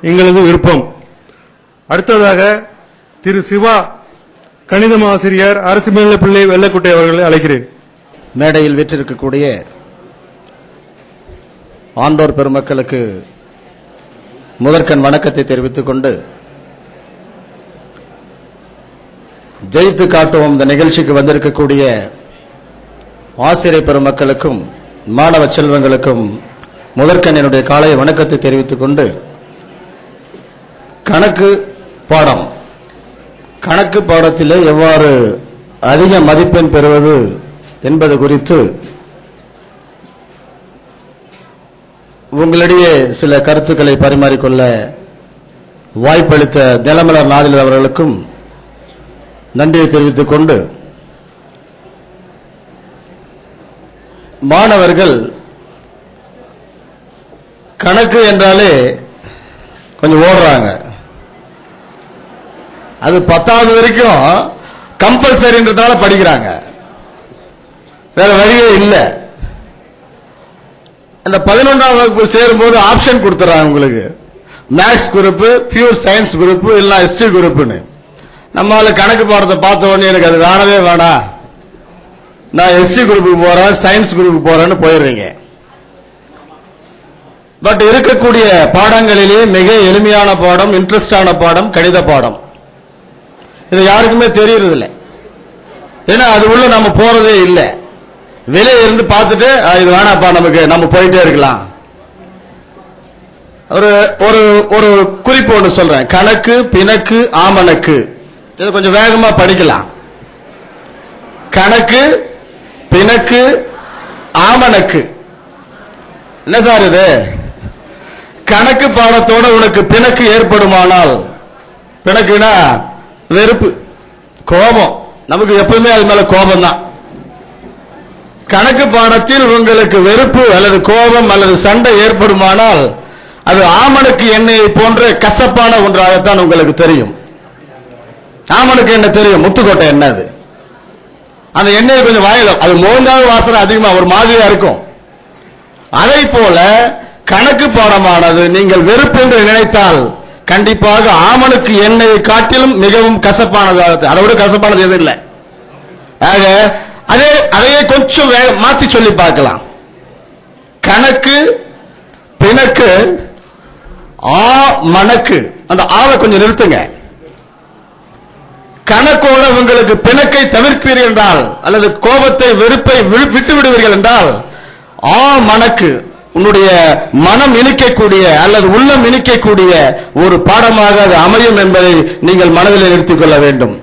எங்களது விருப்பம். அடுத்ததாக திரு சிவா கணிதம் ஆசிரியர் அரசு மேல்நிலைப்பள்ளி வெள்ளக்குட்டை அவர்களை அழைக்கிறேன். மேடையில் வீற்றிருக்கக்கூடிய ஆண்டோர் பெருமக்களுக்கு முதற்கண் வணக்கத்தை தெரிவித்துக் கொண்டு ஜெயித்து காட்டுவோம் இந்த நிகழ்ச்சிக்கு வந்திருக்கக்கூடிய ஆசிரியர் பெருமக்களுக்கும் மாணவ செல்வங்களுக்கும் முதற்கண் என்னுடைய காலை வணக்கத்தை தெரிவித்துக் கொண்டு கணக்கு பாடத்திலே எவ்வாறு அதிக மதிப்பெண் பெறுவது என்பது குறித்து உங்களிடையே சில கருத்துக்களை பரிமாறிக்கொள்ள வாய்ப்பளித்த நிலமலர் நாதில் அவர்களுக்கும் நன்றியை தெரிவித்துக் கொண்டு மாணவர்கள் கணக்கு என்றாலே கொஞ்சம் ஓடுறாங்க. அது 10வது வரைக்கும் கம்பல்சரின்றதால படிக்கிறாங்க, வேற வழியே இல்லை. அந்த 11ஆம் வகுப்பு சேரும்போது ஆப்ஷன் கொடுத்துறாங்க, உங்களுக்கு maths group, pure science group, இல்ல ஹிஸ்டரி குரூப்னு. நம்மளால கணக்கு பாடத்தை பார்த்த உடனே எனக்கு அது வேணவே வேணாம், நான் ஹிஸ்டரி குரூப்புக்கு போறேன், சயின்ஸ் குரூப்புக்கு போறேன்னு போயிடுறீங்க. பட் இருக்கக்கூடிய பாடங்களிலே மிக எளிமையான பாடம், இன்ட்ரெஸ்டான பாடம் கணித பாடம். இது யாருக்குமே தெரியறது இல்லை, ஏன்னா அது உள்ள நம்ம போறதே இல்லை. வெளியே இருந்து பார்த்துட்டு இது வேணாப்பா நமக்கு, நம்ம போயிட்டே இருக்கலாம். ஒரு குறிப்பு ஒன்று சொல்றேன். கணக்கு, பிணக்கு, ஆமணக்கு, இது கொஞ்சம் வேகமா படிக்கலாம். கணக்கு, பிணக்கு, ஆமணக்கு. என்ன சார் இது? கணக்கு பாடத்தோட உனக்கு பிணக்கு ஏற்படுமானால், பிணக்குனா வெறுப்பு, கோபம், நமக்கு எப்பவுமே அது மேல கோபம் தான். கணக்கு பாடத்தில் உங்களுக்கு வெறுப்பு அல்லது கோபம் அல்லது சண்டை ஏற்படுமானால் அது ஆமணக்கு எண்ணெயை போன்ற கசப்பான ஒன்றாகத்தான் உங்களுக்கு தெரியும். ஆமணக்கு எண்ணெய் தெரியும், முத்துக்கோட்டை எண்ணெய். அது அந்த எண்ணெயை கொஞ்சம் வாயில அது மோந்தாத வாசனை அதிகமா ஒரு மாதிரியா இருக்கும். அதை போல கணக்கு பாடமானது நீங்கள் வெறுப்பு என்று நினைத்தால் கண்டிப்பாக ஆமணக்கு எண்ணெயை காட்டிலும் மிகவும் கசப்பானதாக, அதை விட கசப்பானது எதுவும் இல்லை. ஆக அதையே கொஞ்சம் மாத்தி சொல்லி பார்க்கலாம். கணக்கு, பிணக்கு, மணக்கு. அந்த ஆவை கொஞ்சம் நிறுத்துங்க. கணக்கோட உங்களுக்கு பிணக்கை தவிர்ப்பீர்கள் என்றால் அல்லது கோபத்தை வெறுப்பை விட்டு விடுவீர்கள் என்றால் மணக்கு உன்னுடைய மனம் இனிக்கக்கூடிய அல்லது உள்ளம் இனிக்கக்கூடிய ஒரு பாடமாக அது அமையும் என்பதை நீங்கள் மனதில் நிறுத்திக் கொள்ள வேண்டும்.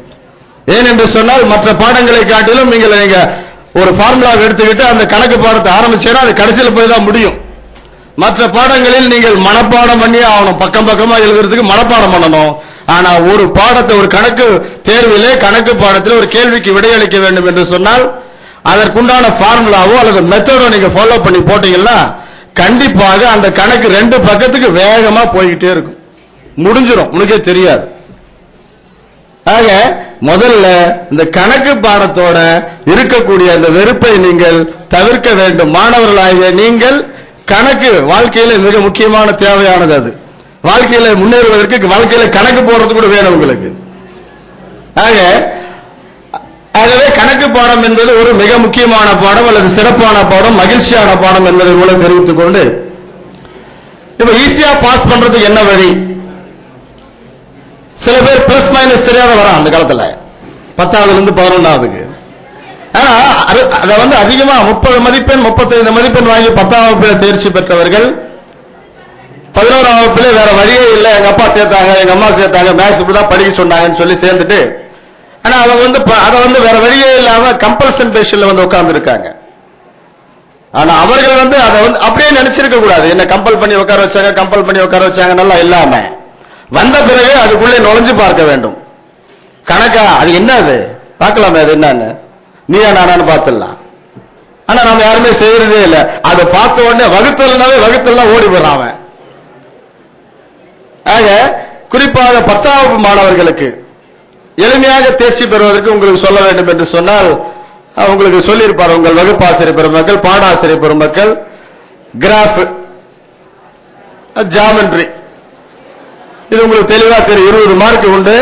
ஏனென்று சொன்னால் மற்ற பாடங்களை காட்டிலும் நீங்க ஒரு ஃபார்முலா எடுத்துக்கிட்டு அந்த கணக்கு பாடத்தை ஆரம்பிச்சேன்னா அது கடைசியில் போய் தான் முடியும். மற்ற பாடங்களில் நீங்கள் மனப்பாடம் பண்ணி ஆகணும், பக்கம் பக்கமா எழுதுறதுக்கு மனப்பாடம் பண்ணணும். ஆனா ஒரு பாடத்தை, ஒரு கணக்கு தேர்விலே கணக்கு பாடத்தில் ஒரு கேள்விக்கு விடையளிக்க வேண்டும் என்று சொன்னால் அதற்குண்டான ஃபார்முலாவோ அல்லது மெத்தடோ நீங்க ஃபாலோ பண்ணி போட்டீங்கன்னா கண்டிப்பாக அந்த கணக்கு 2 பக்கத்துக்கு வேகமா போய்கிட்டே இருக்கும், முடிஞ்சிடும், உனக்கே தெரியாது. ஆக முதல்ல இந்த கணக்கு பாடத்தோட இருக்கக்கூடிய அந்த வெறுப்பை நீங்கள் தவிர்க்க வேண்டும். மாணவர்களாகிய நீங்கள் கணக்கு வாழ்க்கையில மிக முக்கியமான தேவையானது. அது வாழ்க்கையில முன்னேறுவதற்கு வாழ்க்கையில கணக்கு போடுறது கூட வேணும் உங்களுக்கு. ஆகவே கணக்கு பாடம் என்பது ஒரு மிக முக்கியமான பாடம் அல்லது சிறப்பான பாடம், மகிழ்ச்சியான பாடம் என்பதை மூலம் தெரிவித்துக் கொண்டு இப்ப ஈஸியா பாஸ் பண்றதுக்கு என்ன வழி? சில பேர் பிளஸ் மைனஸ் தெரியாத வரான் அந்த காலத்துல 10ஆவதுல இருந்து 11ஆவதுக்கு. ஆனா அதை அதிகமா 30 மதிப்பெண் 35 மதிப்பெண் வாங்கி 10ஆம் வகுப்பில தேர்ச்சி பெற்றவர்கள் 11ஆம் வகுப்பில வேற வழியே இல்லை, எங்க அப்பா சேர்த்தாங்க, எங்க அம்மா சேர்த்தாங்க, மேத்ஸ் இப்படிதான் படிக்க சொன்னாங்கன்னு சொல்லி சேர்ந்துட்டு, ஆனா அவங்க அதை வேற வழியே இல்லாம கம்பல்சன் பேஷன்ல உட்கார்ந்து இருக்காங்க. ஆனா அவர்கள் அதை அப்படியே நினைச்சிருக்க கூடாது. என்ன கம்பல் பண்ணி உட்கார வச்சாங்க, கம்பல் பண்ணி உட்கார வச்சாங்க நல்லா இல்லாம வந்த பிறகு அதுக்குள்ளே நுழைஞ்சு பார்க்க வேண்டும். கணக்கா அது என்ன, அது பார்க்கலாமே, அது என்னன்னு நீயா நானான்னு பார்த்துடலாம். ஆனா நாம யாருமே செய்யறதே இல்லை. அதை பார்த்த உடனே வகுத்தல்லாம் ஓடி போடுறான். ஆக குறிப்பாக 10ஆம் வகுப்பு மாணவர்களுக்கு எளிமையாக தேர்ச்சி பெறுவதற்கு உங்களுக்கு சொல்ல வேண்டும் என்று சொன்னால் உங்களுக்கு சொல்லியிருப்பார் உங்கள் வகுப்பாசிரியர் பெருமக்கள், பாடாசிரியர் பெருமக்கள். கிராஃப், ஜாமெட்ரி இது உங்களுக்கு தெளிவா தெரியும். 20 மார்க் உண்டு.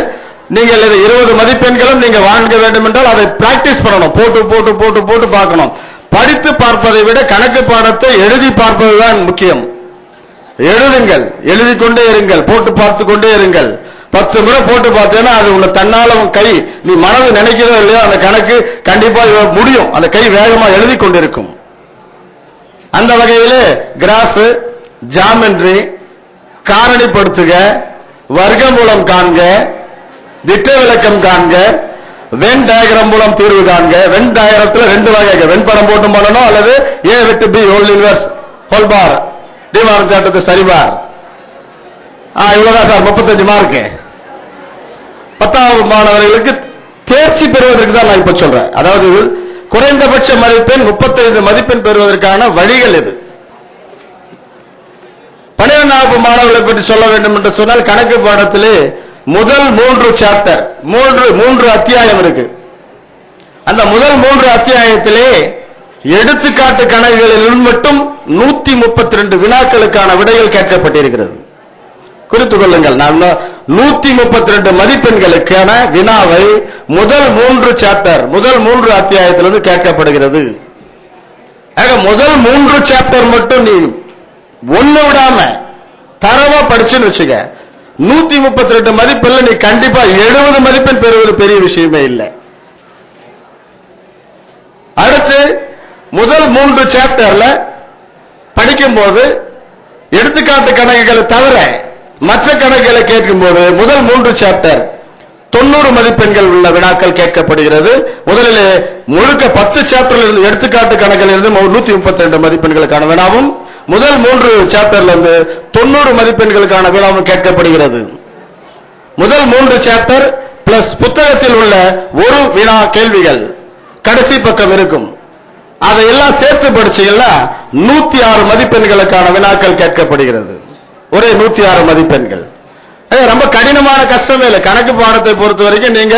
நீங்கள் இதை 20 மதிப்பெண்களும் நீங்க வாங்க வேண்டும் என்றால் அதை பிராக்டிஸ் பண்ணணும். போட்டு போட்டு போட்டு போட்டு பார்க்கணும். படித்து பார்ப்பதை விட கணக்கு பாடத்தை எழுதி பார்ப்பதுதான் முக்கியம். எழுதுங்கள், எழுதி கொண்டே இருங்கள், போட்டு பார்த்து கொண்டே இருங்கள். 10 முறை போட்டு பார்த்தேன்னா அது உன்னை தன்னால கை நீ மனது நினைக்கிறதோ இல்லையோ அந்த கணக்கு கண்டிப்பா முடியும். அந்த கை வேகமா எழுதி கொண்டிருக்கும். அந்த வகையிலே கிராஃப், ஜாமெட்ரி, காரணிப்படுத்துக, வர்க்கமூலம் காண்க, திட்ட விளக்கம் காண்க, வென் டயக்ராம் மூலம் தீர்வு காண்க. வென் டயக்ராமத்துல 2 வகை, வெண்படம் போட்டு பண்ணணும் அல்லது ஏ விட்டு பி ஹோல் இன்வெர்ஸ் ஹோல் பார் டிமார்க் சாட்டத்தை சரிபார். இவ்வளவுதான் சார் 35 மார்க். 10ஆம் மாணவர்களுக்கு தேர்ச்சி பெறுவதற்கு தான் நான் இப்ப சொல்றேன். அதாவது குறைந்தபட்ச மதிப்பெண் 35 மதிப்பெண் பெறுவதற்கான வழிகள் இது. 12ஆம் மாணவர்களை பற்றி சொல்ல வேண்டும் என்று சொன்னால் கணக்கு பாடத்திலே முதல் 3 சாப்டர் 3 அத்தியாயம் இருக்கு. அந்த முதல் 3 அத்தியாயத்திலே எடுத்துக்காட்டு கணக்குகளில் மட்டும் 132 வினாக்களுக்கான விடைகள் கேட்கப்பட்டிருக்கிறது. குறித்துக் கொள்ளுங்கள். நான் 132 மதிப்பெண்களுக்கான வினாவை முதல் 3 சாப்டர் முதல் 3 அத்தியாயத்திலிருந்து கேட்கப்படுகிறது. முதல் 3 சாப்டர் மட்டும் நீ ஒண்ணு விடாம தரவா படிச்சுன்னு வச்சுக்க, 132 மதிப்பெண்ல நீ கண்டிப்பா 70 மதிப்பெண் பெறுவது பெரிய விஷயமே இல்லை. அடுத்து முதல் 3 சாப்டர்ல படிக்கும் போது எடுத்துக்காட்டு கணக்குகளை தவிர மற்ற கணக்குகளை கேட்கும் போது முதல் 3 சாப்டர் 90 மதிப்பெண்கள் உள்ள வினாக்கள் கேட்கப்படுகிறது. முதலில் முழுக்க 10 சாப்டர்ல இருந்து எடுத்துக்காட்டு கணக்கில் இருந்து 132 மதிப்பெண்களுக்கான வினாவும் முதல் 3 சாப்டர்ல இருந்து 90 மதிப்பெண்களுக்கான வினாவும் கேட்கப்படுகிறது. முதல் 3 சாப்டர் பிளஸ் புத்தகத்தில் உள்ள ஒரு வினா கேள்விகள் கடைசி பக்கம் இருக்கும். அதையெல்லாம் சேர்த்து படிச்சீங்கன்னா 106 மதிப்பெண்களுக்கான வினாக்கள் கேட்கப்படுகிறது. ஒரே 106 மதிப்பெண்கள். ரொம்ப கடினமான கஷ்டமே இல்லை. கணக்கு பாடத்தை பொறுத்த வரைக்கும் நீங்க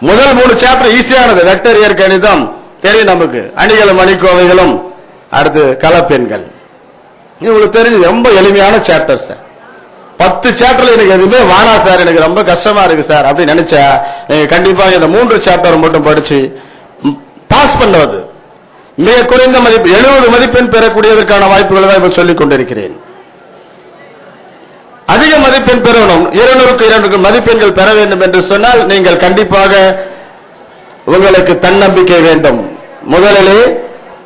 முதல் 3 சாப்டர் ஈஸியானது. வெக்டர் இயற்கணிதம் தெரியும் நமக்கு, அணிகளும் அணிக்கோவைகளும், அடுத்து கலப்பெண்கள். உங்களுக்கு தெரிஞ்சு ரொம்ப எளிமையான சாப்டர் சார். 10 சாப்டர்ல எனக்கு எதுவுமே வானா சார், எனக்கு ரொம்ப கஷ்டமா இருக்கு சார் அப்படின்னு நினைச்சா நீங்க கண்டிப்பா இந்த 3 சாப்டர் மட்டும் படிச்சு பாஸ் பண்ணுவது மிக குறைந்த மதிப்பு 70 மதிப்பெண் பெறக்கூடியதற்கான வாய்ப்புகளை தான் இப்ப சொல்லிக் கொண்டிருக்கிறேன். அதிக மதிப்பெண் பெறணும், 200க்கு 200 மதிப்பெண்கள் பெற வேண்டும் என்று சொன்னால் நீங்கள் கண்டிப்பாக உங்களுக்கு தன்னம்பிக்கை வேண்டும். முதலிலே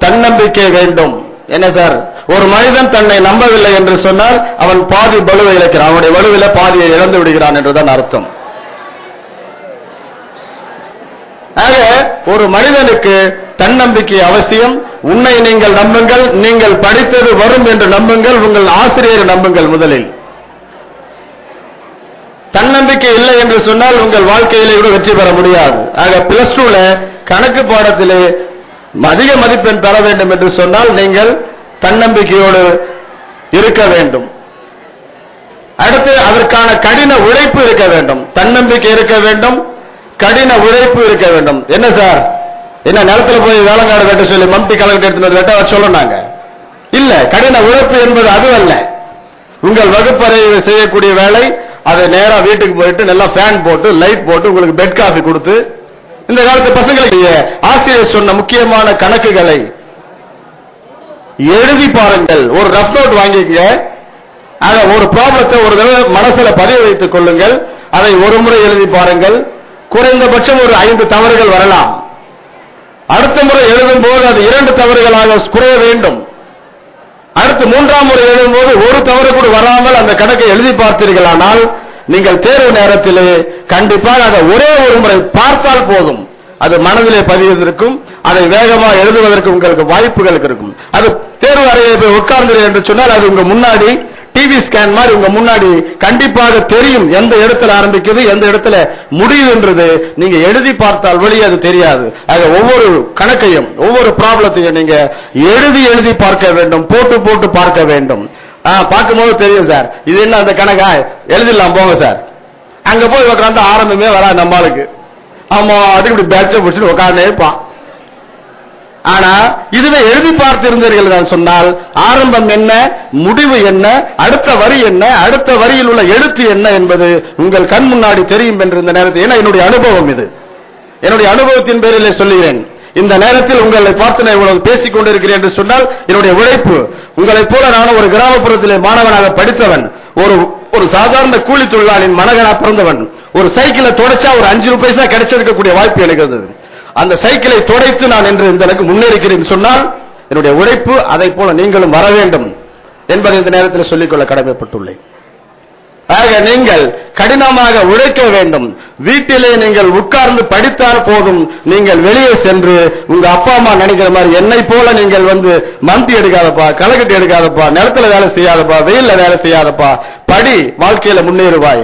தன்னம்பிக்கை வேண்டும். என்ன சார், ஒரு மனிதன் தன்னை நம்பவில்லை என்று சொன்னால் அவன் பாதி வலுவை இழக்கிறான், அவனுடைய வலுவில பாதியை இழந்து விடுகிறான் என்றுதான் அர்த்தம். ஆக ஒரு மனிதனுக்கு தன்னம்பிக்கை அவசியம். உன்னை நீங்கள் நம்புங்கள், நீங்கள் படித்தது வரும் என்று நம்புங்கள், உங்கள் ஆசிரியரை நம்புங்கள். முதலில் தன்னம்பிக்கை இல்லை என்று சொன்னால் உங்கள் வாழ்க்கையிலே கூட வெற்றி பெற முடியாது. ஆக பிளஸ் 2ல கணக்கு பாடத்திலே அதிக மதிப்பெண் பெற வேண்டும் என்று சொன்னால் நீங்கள் தன்னம்பிக்கையோடு இருக்க வேண்டும். அடுத்து அதற்கான கடின உழைப்பு இருக்க வேண்டும். தன்னம்பிக்கை இருக்க வேண்டும், கடின உழைப்பு இருக்க வேண்டும். என்ன சார், என்ன நிலத்துல போய் வேலைக்காடு வெட்ட சொல்லி மம்டி கலெக்டர் எடுத்து வெட்ட சொன்னாங்க? இல்ல, கடின உழைப்பு என்பது அது அல்ல. உங்கள் வகுப்பறை செய்யக்கூடிய வேலை, அதை நேரா வீட்டுக்கு போயிட்டு நல்லா ஃபேன் போட்டு லைட் போட்டு உங்களுக்கு பெட் காஃபி கொடுத்து, இந்த காலத்து பசங்களுக்கு ஆசிரியர் சொன்ன முக்கியமான கணக்குகளை எழுதி பாருங்கள். ஒரு ரஃப் நோட் வாங்கிக்கங்க, அத ஒரு ப்ராப்ளத்தை ஒரு தடவை மனசுல பதிய வைத்துக் கொள்ளுங்கள். அதை ஒரு முறை எழுதி பாருங்கள். குறைந்தபட்சம் ஒரு 5 தவறுகள் வரலாம். அடுத்த முறை எழுதும் போது அது 2 தவறுகளாக குறைய வேண்டும். அடுத்து 3ஆம் முறை எழுதும் போது ஒரு தவறு கூட வராமல் அந்த கணக்கை எழுதி பார்த்தீர்களானால் நீங்கள் தேர்வு நேரத்திலே கண்டிப்பாக அதை ஒரே ஒரு முறை பார்த்தால் போதும், அது மனதிலே பதிவதற்கும் அதை வேகமாக எழுதுவதற்கு உங்களுக்கு வாய்ப்புகள் இருக்கும். அது தேர்வு அறையை போய் உட்கார்ந்து என்று சொன்னால் அது உங்க முன்னாடி டிவி ஸ்கேன் மாதிரி உங்க முன்னாடி கண்டிப்பாக தெரியும் எந்த இடத்துல ஆரம்பிக்குது எந்த இடத்துல முடியுதுன்றது. நீங்க எழுதி பார்த்தால் வெளியே அது தெரியாது. ஆக ஒவ்வொரு கணக்கையும் ஒவ்வொரு ப்ராப்ளத்தையும் நீங்க எழுதி பார்க்க வேண்டும், போட்டு போட்டு பார்க்க வேண்டும். பார்க்கும்போது தெரியும் சார் இது என்ன அந்த கணக்கா, எழுதிடலாம் போங்க சார். அங்க போய் உட்காந்து ஆரம்பமே வரா நம்மளுக்கு. ஆமா, அது இப்படி பேட்ச பிடிச்சிட்டு உட்காந்தே இருப்பான். ஆனா இதுவே எழுதி பார்த்திருந்தீர்கள் என்று சொன்னால் ஆரம்பம் என்ன, முடிவு என்ன, அடுத்த வரி என்ன, அடுத்த வரியில் உள்ள எழுத்து என்ன என்பது உங்கள் கண் முன்னாடி தெரியும் என்று இந்த நேரத்தில், ஏன்னா என்னுடைய அனுபவம் இது, என்னுடைய அனுபவத்தின் பேரிலே சொல்லுகிறேன். இந்த நேரத்தில் உங்களை பார்த்து நான் இவ்வளவு பேசிக் கொண்டிருக்கிறேன் என்று சொன்னால் என்னுடைய உழைப்பு. உங்களைப் போல நான் ஒரு கிராமப்புறத்திலே மாணவனாக படித்தவன், ஒரு சாதாரண கூலி தொழிலாளியின் மகனாக பிறந்தவன். ஒரு சைக்கிளை தொடச்சா ஒரு 5 பைசா கிடைச்சிருக்கக்கூடிய வாய்ப்பு எனக்கு இருந்தது. அந்த சைக்கிளை துடைத்து நான் இன்று இந்த அளவுக்கு முன்னேறிக்கிறேன் சொன்னால் என்னுடைய உழைப்பு. அதை போல நீங்களும் வர வேண்டும் என்பதை இந்த நேரத்தில் சொல்லிக்கொள்ள கடமைப்பட்டுள்ளேன். ஆக நீங்கள் கடினமாக உழைக்க வேண்டும். வீட்டிலே நீங்கள் உட்கார்ந்து படித்தால் போதும். நீங்கள் வெளியே சென்று உங்க அப்பா அம்மா நினைக்கிற மாதிரி என்னை போல நீங்கள் மந்தி எடுக்காதப்பா, களைக்கட்டு எடுக்காதப்பா, நிலத்துல வேலை செய்யாதப்பா, வெயில்ல வேலை செய்யாதப்பா, படி, வாழ்க்கையில முன்னேறுவாய்.